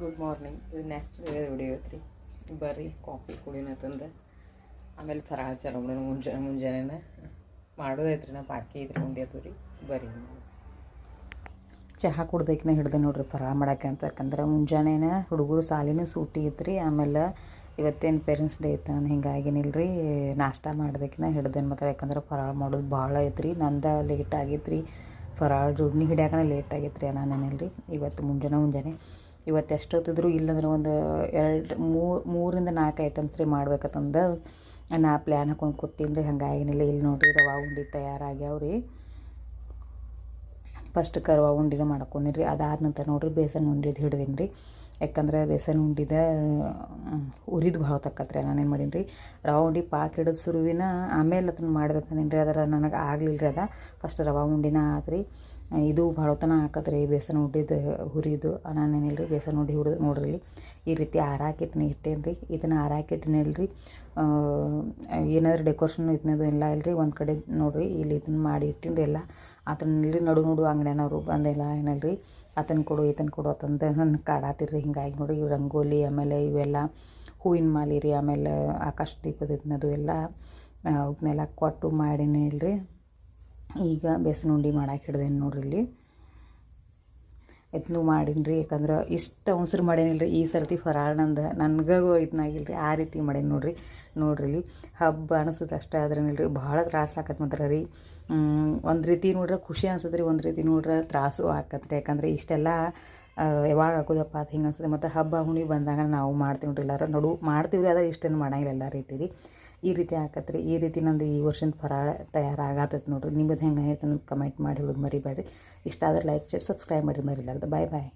Good morning. ಇದು next video ಐತ್ರಿ. ಬರ್ರಿ ಕಾಫಿ ಕುಡಿನತ್ತಂದು ಆಮೇಲೆ ಫರಾಳ ಚಾಲೂ ಮಾಡೋಣ. ಮುಂಜಾನೆ ಮಾಡೋದೈತ್ರಿ. ನಾ ಬಾಕಿ ಇದ್ರೆ ಉಂಡಿ ಅದು ರೀ. ಬರ್ರಿ ಚಹಾ ಕುಡ್ದೈಕಿನ ಹಿಡ್ದೆ ನೋಡ್ರಿ ಫರಾಳ ಮಾಡಕ್ಕೆ ಅಂತ. ಯಾಕಂದ್ರೆ ಮುಂಜಾನೆ ಹುಡುಗರು ಸಾಲಿನೂ ಸೂಟಿ ಐತ್ರಿ. ಆಮೇಲೆ ಇವತ್ತೇನು ಪೇರೆಂಟ್ಸ್ ಡೇ ಐತೆ. ನಾನು ಹಿಂಗಾಗಿನಿಲ್ರಿ ನಾಷ್ಟ ಮಾಡ್ದಕ್ಕಿನ ಹಿಡ್ದೇನು ಮಾತ್ರ. ಯಾಕಂದ್ರೆ ಫರಾಳ ಮಾಡೋದು ಭಾಳ ಐತ್ರಿ. ನಂದು ಲೇಟ್ ಆಗೈತ್ರಿ. ಫರಾಳ ಜೋಡ್ನಿ ಹಿಡಿಯಾಕನ ಲೇಟ್ ಆಗೈತ್ರಿ. ನಾನೇನಿಲ್ರಿ ಇವತ್ತು ಮುಂಜಾನೆ ಇವತ್ತು ಎಷ್ಟೊತ್ತಿದ್ರು ಇಲ್ಲಂದ್ರೆ ಒಂದು 3 4 ಐಟಮ್ಸ್ ರೀ ಮಾಡ್ಬೇಕಂತಂದು ನಾ ಪ್ಲ್ಯಾನ್ ಹಾಕೊಂಡು ಕೂತೀನಿ ರೀ. ಹಂಗಾಗಿನಿಲ್ಲ. ಇಲ್ಲಿ ನೋಡಿರಿ ರವೆ ಉಂಡೆ ತಯಾರಾಗ್ಯಾವ್ರಿ. ಫಸ್ಟ್ ರವೆ ಉಂಡಿನ ಮಾಡ್ಕೊಂಡಿರಿ. ಅದಾದ ನಂತರ ನೋಡಿರಿ ಬೇಸನ್ ಉಂಡಿದ್ದು ಹಿಡ್ದೀನಿ ರೀ. ಯಾಕಂದ್ರೆ ಬೇಸನ್ ಉಂಡಿದ ಉರಿದು ಭಾಳ ತಕ್ಕತ್ರಿ. ನಾನೇನು ಮಾಡೀನಿ ರೀ, ರವೆ ಉಂಡೆ ಪಾಕ್ ಹಿಡಿದು ಸುರುವಿನ ಆಮೇಲೆ ಅದನ್ನು ಮಾಡ್ಬೇಕಂದೀನಿ ರೀ. ಅದರ ನನಗೆ ಆಗಲಿಲ್ಲ ರೀ. ಫಸ್ಟ್ ರವೆ ಉಂಡಿನ ಆತ್ರಿ. ಇದು ಭಾಳ ಹೊತ್ತನ ಹಾಕತ್ರಿ ಬೇಸನ್ ಉಂಡಿದ್ದು ಹುರಿದು. ನಾನೇನಿಲ್ಲ ರೀ ಬೇಸನ್ ಉಂಡೆ ಹುರಿದು ನೋಡ್ರಿ ಈ ರೀತಿ ಆರಾಕಿಟ್ಟಿನಿ ಇಟ್ಟೇನು ರೀ. ಇದನ್ನು ಆರಾಕಿಟ್ಟಿನಿಲ್ಲ ರೀ. ಏನಾದರೂ ಡೆಕೋರೇಷನ್ ಇದನ್ನದು ಎಲ್ಲ ಇಲ್ಲರಿ. ಒಂದು ಕಡೆ ನೋಡಿರಿ ಇಲ್ಲಿ ಇದನ್ನು ಮಾಡಿ ಇಟ್ಟಿನಿ ಎಲ್ಲ. ಅದನ್ನಿಲ್ರಿ ನಡು ಅಂಗಡಿಯವರು ಬಂದೆಲ್ಲ ಏನಲ್ರಿ ಅದನ್ನು ಕೊಡು ಇದನ್ನು ಕೊಡು ಅಂತಂದು ನನ್ನ ಕಾಡಾತಿರ್ರಿ. ಹಿಂಗಾಗಿ ನೋಡಿ ಇವು ರಂಗೋಲಿ ಆಮೇಲೆ ಇವೆಲ್ಲ ಹೂವಿನ ಮಾಲೆ ರೀ. ಆಮೇಲೆ ಆಕಾಶ ದೀಪದ ಇದನ್ನದು ಎಲ್ಲ ಅವನ್ನೆಲ್ಲ ಕೊಟ್ಟು ಮಾಡೀನಿ ಇಲ್ರಿ. ಈಗ ಬೇಸನ್ ಉಂಡೆ ಮಾಡಕ್ಕೆ ಹಿಡ್ದೇನು ನೋಡ್ರಿ. ಇಲ್ಲಿ ಇದನ್ನು ಮಾಡೀನಿ ರೀ. ಯಾಕಂದ್ರೆ ಇಷ್ಟು ಅವಸರ ಮಾಡೇನಿಲ್ಲ ರೀ ಈ ಸರ್ತಿ ಫರಾಳ ನನಗೂ ಇದನ್ನಾಗಿಲ್ಲ ರೀ. ಆ ರೀತಿ ಮಾಡೀನಿ ನೋಡ್ರಿ ಇಲ್ಲಿ ಹಬ್ಬ ಅನಿಸುತ್ತೆ ಅಷ್ಟೇ. ಆದ್ರೇನಿಲ್ಲ ರೀ ಭಾಳ ತ್ರಾಸ ಆಕತ್ತೆ ಮಾತ್ರ ರೀ. ಒಂದು ರೀತಿ ನೋಡ್ರೆ ಖುಷಿ ಅನ್ಸುತ್ತೆ ರೀ, ಒಂದು ರೀತಿ ನೋಡ್ರೆ ತ್ರಾಸು ಆಕತ್ತೆ ರೀ. ಯಾಕಂದ್ರೆ ಇಷ್ಟೆಲ್ಲ ಯಾವಾಗ ಹಾಕೋದಪ್ಪ ಅದು ಹಿಂಗೆ ಅನ್ಸುತ್ತೆ. ಮತ್ತು ಹಬ್ಬ ಹುಣ್ಣಿ ಬಂದಾಗ ನಾವು ಮಾಡ್ತೀವಿ ನೋಡ್ರಿ. ಎಲ್ಲರೂ ಮಾಡ್ತೀವಿ ರೀ. ಆದರೆ ಇಷ್ಟೇನು ಮಾಡಂಗಿಲ್ಲ ಎಲ್ಲ ರೀತಿ ರೀ. ಈ ರೀತಿ ಆಕತ್ತೆ ರೀ. ಈ ರೀತಿ ನಂದು ಈ ವರ್ಷದ ಫರಾಳ ತಯಾರಾಗತ್ತೈತೆ ನೋಡ್ರಿ. ನಿಮ್ಮದು ಹೆಂಗೆ ಆಯ್ತು ಅನ್ನೋದು ಕಮೆಂಟ್ ಮಾಡಿ ಹೇಳೋದು ಮರಿಬೇಡ್ರಿ. ಇಷ್ಟ ಆದರೆ ಲೈಕ್ ಶೇರ್ ಸಬ್ಸ್ಕ್ರೈಬ್ ಮಾಡಿ ಮರಿಲಾರ್ದು. ಬಾಯ್.